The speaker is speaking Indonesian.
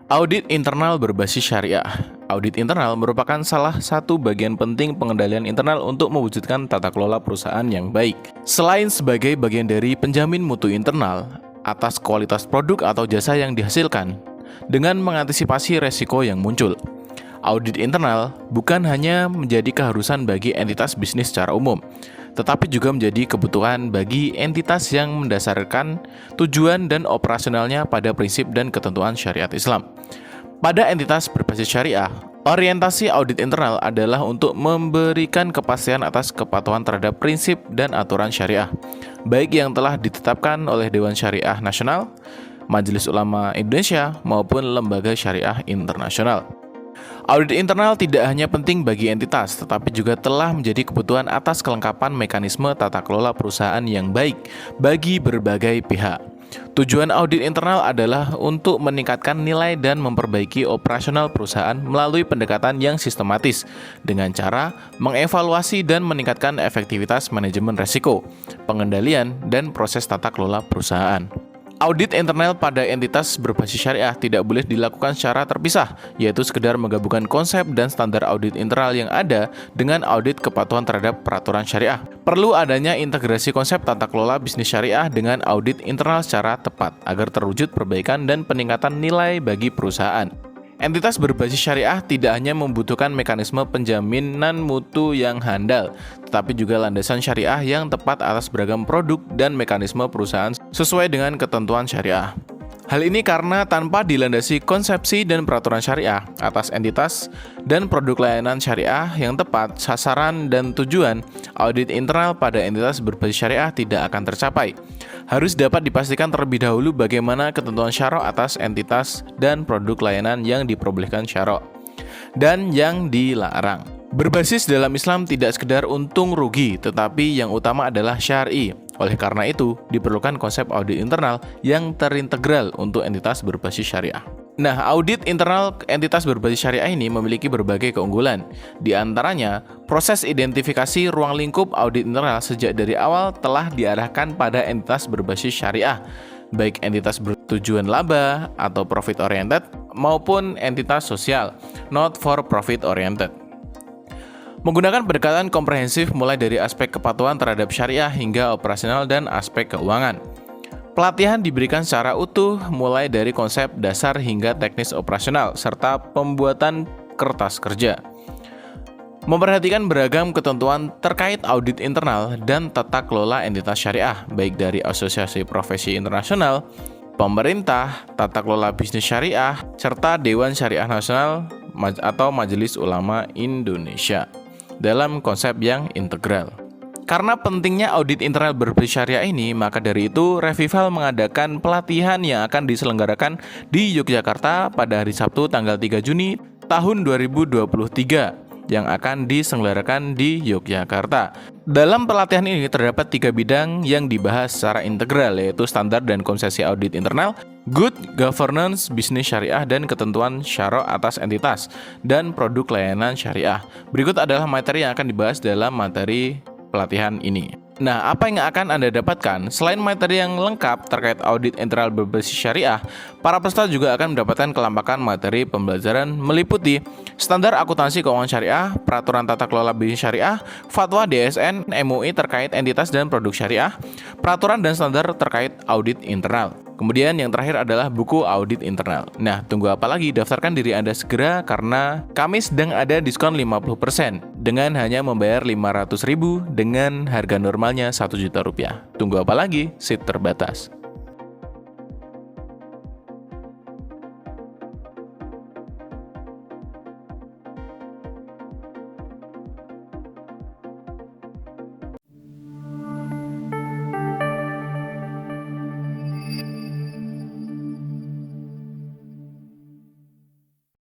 Audit internal berbasis syariah. Audit internal merupakan salah satu bagian penting pengendalian internal untuk mewujudkan tata kelola perusahaan yang baik. Selain sebagai bagian dari penjamin mutu internal atas kualitas produk atau jasa yang dihasilkan, dengan mengantisipasi resiko yang muncul. Audit internal bukan hanya menjadi keharusan bagi entitas bisnis secara umum, tetapi juga menjadi kebutuhan bagi entitas yang mendasarkan tujuan dan operasionalnya pada prinsip dan ketentuan syariat Islam. Pada entitas berbasis syariah, orientasi audit internal adalah untuk memberikan kepastian atas kepatuhan terhadap prinsip dan aturan syariah, baik yang telah ditetapkan oleh Dewan Syariah Nasional, Majelis Ulama Indonesia, maupun lembaga syariah internasional. Audit internal tidak hanya penting bagi entitas, tetapi juga telah menjadi kebutuhan atas kelengkapan mekanisme tata kelola perusahaan yang baik bagi berbagai pihak. Tujuan audit internal adalah untuk meningkatkan nilai dan memperbaiki operasional perusahaan melalui pendekatan yang sistematis dengan cara mengevaluasi dan meningkatkan efektivitas manajemen risiko, pengendalian, dan proses tata kelola perusahaan. Audit internal pada entitas berbasis syariah tidak boleh dilakukan secara terpisah, yaitu sekedar menggabungkan konsep dan standar audit internal yang ada dengan audit kepatuhan terhadap peraturan syariah. Perlu adanya integrasi konsep tata kelola bisnis syariah dengan audit internal secara tepat agar terwujud perbaikan dan peningkatan nilai bagi perusahaan. Entitas berbasis syariah tidak hanya membutuhkan mekanisme penjaminan mutu yang handal, tetapi juga landasan syariah yang tepat atas beragam produk dan mekanisme perusahaan sesuai dengan ketentuan syariah. Hal ini karena tanpa dilandasi konsepsi dan peraturan syariah atas entitas dan produk layanan syariah yang tepat, sasaran dan tujuan, audit internal pada entitas berbasis syariah tidak akan tercapai. Harus dapat dipastikan terlebih dahulu bagaimana ketentuan syarok atas entitas dan produk layanan yang diperbolehkan syarok dan yang dilarang. Berbasis dalam Islam tidak sekedar untung rugi, tetapi yang utama adalah syar'i. Oleh karena itu, diperlukan konsep audit internal yang terintegral untuk entitas berbasis syariah. Nah, audit internal entitas berbasis syariah ini memiliki berbagai keunggulan. Di antaranya, proses identifikasi ruang lingkup audit internal sejak dari awal telah diarahkan pada entitas berbasis syariah, baik entitas bertujuan laba atau profit oriented maupun entitas sosial, not for profit oriented. Menggunakan pendekatan komprehensif mulai dari aspek kepatuhan terhadap syariah hingga operasional dan aspek keuangan. Pelatihan diberikan secara utuh mulai dari konsep dasar hingga teknis operasional serta pembuatan kertas kerja. Memperhatikan beragam ketentuan terkait audit internal dan tata kelola entitas syariah, baik dari asosiasi profesi internasional, pemerintah, tata kelola bisnis syariah, serta Dewan Syariah Nasional atau Majelis Ulama Indonesia dalam konsep yang integral. Karena pentingnya audit internal berbasis syariah ini, maka dari itu Revival mengadakan pelatihan yang akan diselenggarakan di Yogyakarta pada hari Sabtu tanggal 3 Juni tahun 2023 yang akan diselenggarakan di Yogyakarta. Dalam pelatihan ini terdapat 3 bidang yang dibahas secara integral, yaitu standar dan konsesi audit internal, good governance bisnis syariah, dan ketentuan syarok atas entitas dan produk layanan syariah. Berikut adalah materi yang akan dibahas dalam materi pelatihan ini. Nah, apa yang akan Anda dapatkan? Selain materi yang lengkap terkait audit internal berbasis syariah, para peserta juga akan mendapatkan kelampakan materi pembelajaran meliputi standar akuntansi keuangan syariah, peraturan tata kelola bisnis syariah, fatwa DSN MUI terkait entitas dan produk syariah, peraturan dan standar terkait audit internal. Kemudian yang terakhir adalah buku audit internal. Nah, tunggu apa lagi? Daftarkan diri Anda segera karena kami sedang ada diskon 50% dengan hanya membayar 500.000 dengan harga normalnya Rp1 juta. Tunggu apa lagi? Seat terbatas.